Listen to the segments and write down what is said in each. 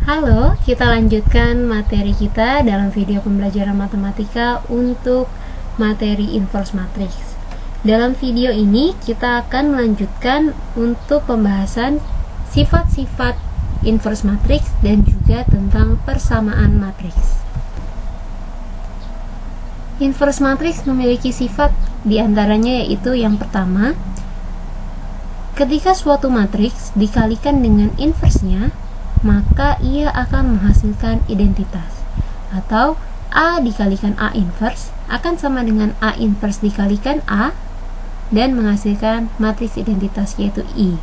Halo, kita lanjutkan materi kita dalam video pembelajaran matematika untuk materi inverse matrix. Dalam video ini kita akan melanjutkan untuk pembahasan sifat-sifat inverse matrix dan juga tentang persamaan matriks. Inverse matrix memiliki sifat diantaranya yaitu yang pertama, ketika suatu matriks dikalikan dengan inversnya, maka ia akan menghasilkan identitas, atau A dikalikan A inverse akan sama dengan A inverse dikalikan A dan menghasilkan matriks identitas yaitu I.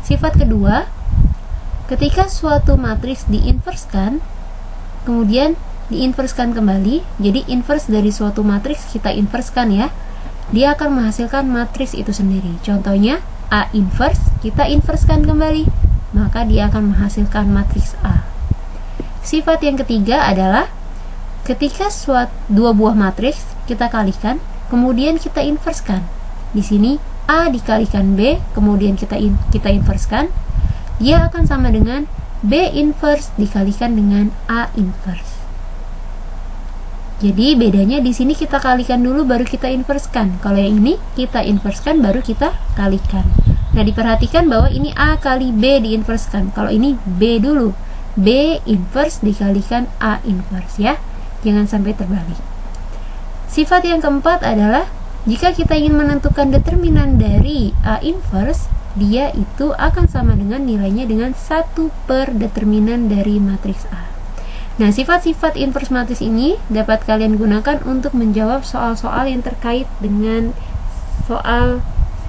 Sifat kedua, ketika suatu matriks diinverskan kemudian diinverskan kembali, jadi inverse dari suatu matriks kita inverskan ya, dia akan menghasilkan matriks itu sendiri. Contohnya A inverse kita inverskan kembali, maka dia akan menghasilkan matriks A. Sifat yang ketiga adalah ketika dua buah matriks kita kalikan, kemudian kita inverskan. Di sini A dikalikan B, kemudian kita inverskan, dia akan sama dengan B inverse dikalikan dengan A inverse. Jadi bedanya di sini kita kalikan dulu baru kita inverskan. Kalau yang ini kita inverskan baru kita kalikan. Nah, diperhatikan bahwa ini A kali B diinverskan. Kalau ini B dulu, B inverse dikalikan A inverse ya. Jangan sampai terbalik. Sifat yang keempat adalah jika kita ingin menentukan determinan dari A inverse, dia itu akan sama dengan nilainya dengan 1 per determinan dari matriks A. Nah, sifat-sifat inverse matriks ini dapat kalian gunakan untuk menjawab soal-soal yang terkait dengan soal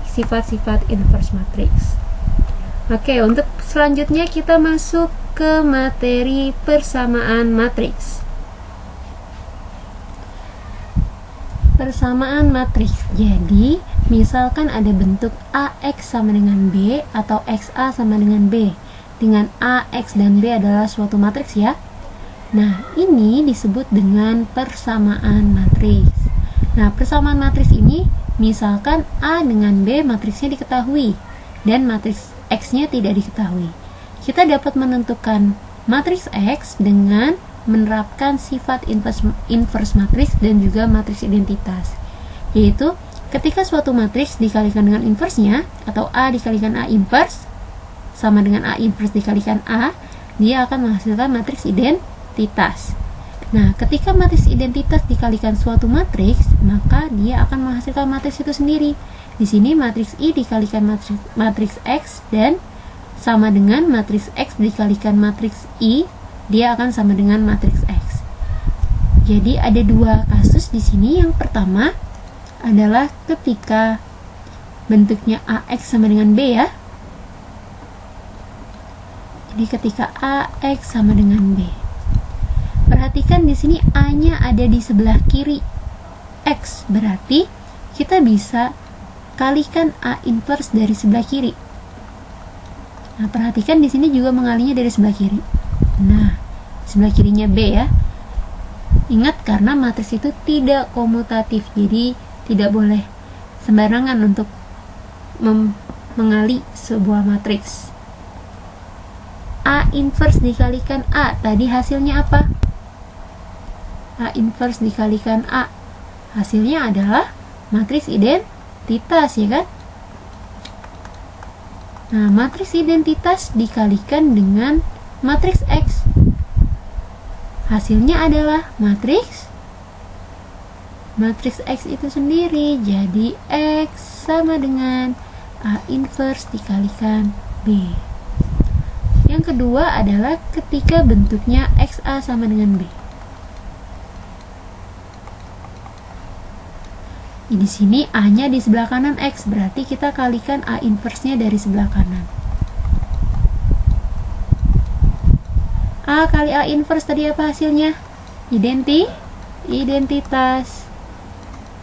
sifat-sifat inverse matrix. Oke, untuk selanjutnya kita masuk ke materi persamaan matriks. Persamaan matriks. Jadi, misalkan ada bentuk AX sama dengan B atau XA sama dengan B, dengan AX dan B adalah suatu matriks ya. Nah, ini disebut dengan persamaan matriks. Nah, persamaan matriks ini misalkan A dengan B matriksnya diketahui dan matriks X-nya tidak diketahui. Kita dapat menentukan matriks X dengan menerapkan sifat inverse matriks dan juga matriks identitas. Yaitu ketika suatu matriks dikalikan dengan inversenya atau A dikalikan A inverse sama dengan A inverse dikalikan A, dia akan menghasilkan matriks identitas. Nah, ketika matriks identitas dikalikan suatu matriks, maka dia akan menghasilkan matriks itu sendiri. Di sini matriks I dikalikan matriks X dan sama dengan matriks X dikalikan matriks I, dia akan sama dengan matriks X. Jadi ada dua kasus di sini. Yang pertama adalah ketika bentuknya AX sama dengan B ya. Jadi ketika AX sama dengan B. Perhatikan di sini A-nya ada di sebelah kiri X, berarti kita bisa kalikan A inverse dari sebelah kiri. Nah, perhatikan di sini juga mengalinya dari sebelah kiri. Nah, sebelah kirinya B ya. Ingat karena matriks itu tidak komutatif, jadi tidak boleh sembarangan untuk mengali sebuah matriks. A inverse dikalikan A, tadi hasilnya apa? A inverse dikalikan A, hasilnya adalah matriks identitas ya kan? Nah, matriks identitas dikalikan dengan matriks X, hasilnya adalah matriks X itu sendiri. Jadi X sama dengan A inverse dikalikan B. Yang kedua adalah ketika bentuknya XA sama dengan B. Di sini A-nya di sebelah kanan X, berarti kita kalikan A inverse-nya dari sebelah kanan. A kali A inverse tadi apa hasilnya? Identitas.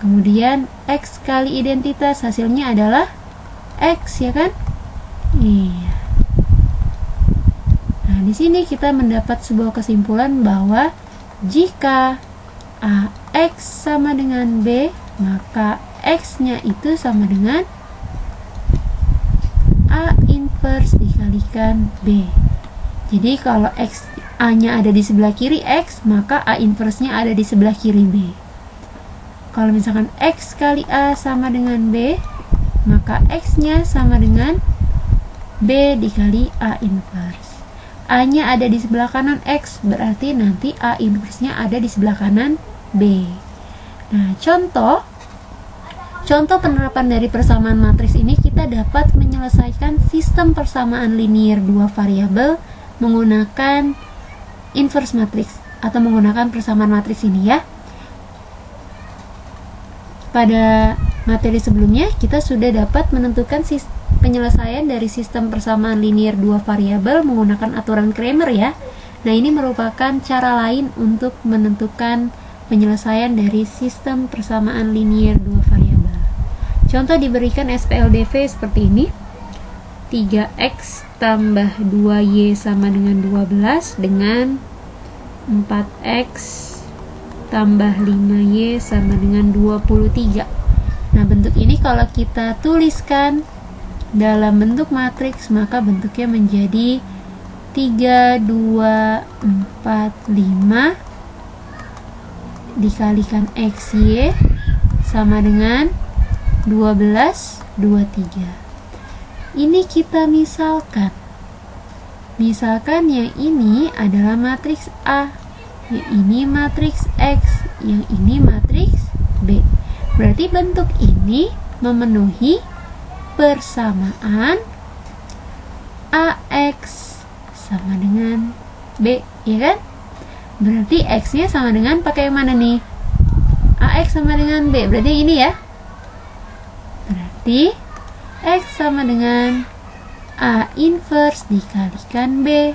Kemudian X kali identitas hasilnya adalah X ya kan? Iya. Nah, di sini kita mendapat sebuah kesimpulan bahwa jika AX sama dengan B, maka X-nya itu sama dengan A inverse dikalikan B. Jadi kalau X A-nya ada di sebelah kiri X, maka A inverse-nya ada di sebelah kiri B. Kalau misalkan X kali A sama dengan B, maka X-nya sama dengan B dikali A inverse. A-nya ada di sebelah kanan X, berarti nanti A inverse-nya ada di sebelah kanan B. Nah, contoh penerapan dari persamaan matriks ini, kita dapat menyelesaikan sistem persamaan linear dua variabel menggunakan inverse matriks atau menggunakan persamaan matriks ini ya. Pada materi sebelumnya kita sudah dapat menentukan penyelesaian dari sistem persamaan linear dua variabel menggunakan aturan Cramer ya. Nah, ini merupakan cara lain untuk menentukan penyelesaian dari sistem persamaan linear dua variabel. Contoh diberikan SPLDV seperti ini. 3x tambah 2y sama dengan 12 dengan 4x tambah 5y sama dengan 23. Nah, bentuk ini kalau kita tuliskan dalam bentuk matriks, maka bentuknya menjadi 3, 2, 4, 5 dikalikan xy sama dengan 12, 23. Ini kita misalkan yang ini adalah matriks A, yang ini matriks X, yang ini matriks B. Berarti bentuk ini memenuhi persamaan AX sama dengan B, ya kan? Berarti X-nya sama dengan pakai yang mana nih? AX sama dengan B, berarti ini ya. Berarti X sama dengan A inverse dikalikan B.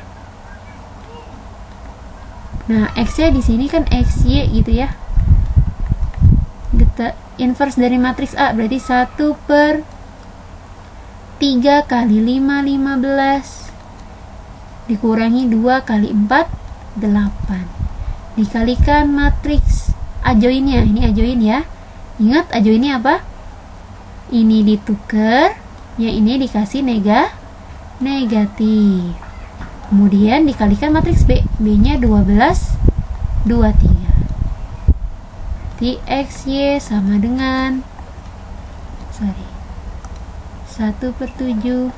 Nah, X-nya di sini kan XY gitu ya. Inverse dari matriks A berarti 1/3 kali 5, 15 dikurangi 2 kali 4, 8 dikalikan matriks A joinnya. Ini A join ya. Ingat A join ini apa? Ini ditukar, yang ini dikasih negatif. Kemudian dikalikan matriks B. B-nya 12, 23. Berarti XY sama dengan 1/7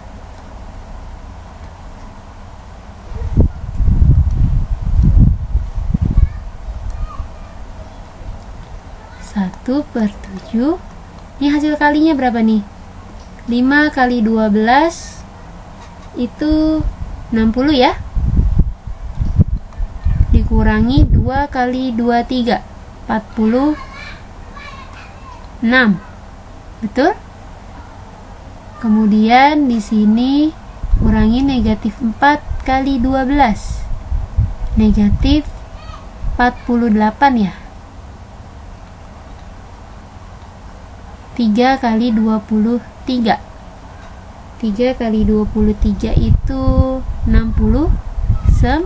1/7. Ini hasil kalinya berapa nih? 5 kali 12 itu 60 ya. Dikurangi 2 kali 23, 46. Betul? Kemudian di sini kurangi negatif 4 kali 12. Negatif 48 ya. 3 kali 23. 3 kali 23 itu 69.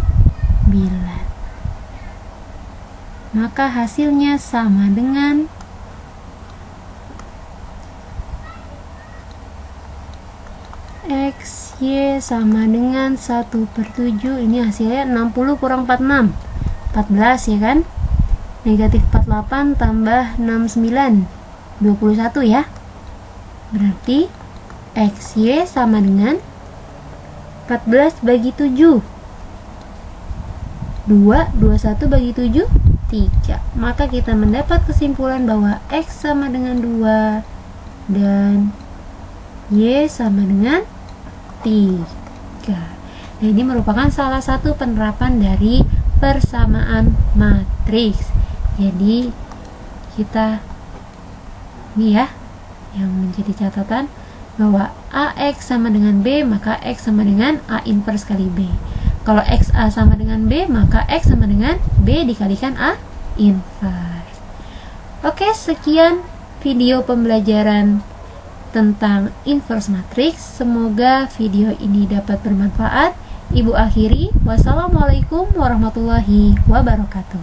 Maka hasilnya sama dengan XY sama dengan 1/7. Ini hasilnya 60 kurang 46, 14 ya kan. Negatif 48 tambah 69, 21 ya. Berarti XY sama dengan 14 bagi 7. 21 bagi 7, 3. Maka kita mendapat kesimpulan bahwa X sama dengan 2 dan Y sama dengan 3. Nah, ini merupakan salah satu penerapan dari persamaan matriks. Jadi kita ini ya yang menjadi catatan bahwa AX sama dengan B, maka X sama dengan A inverse kali B. Kalau XA sama dengan B, maka X sama dengan B dikalikan A inverse. Oke, sekian video pembelajaran tentang inverse matrix. Semoga video ini dapat bermanfaat. Ibu akhiri, wassalamualaikum warahmatullahi wabarakatuh.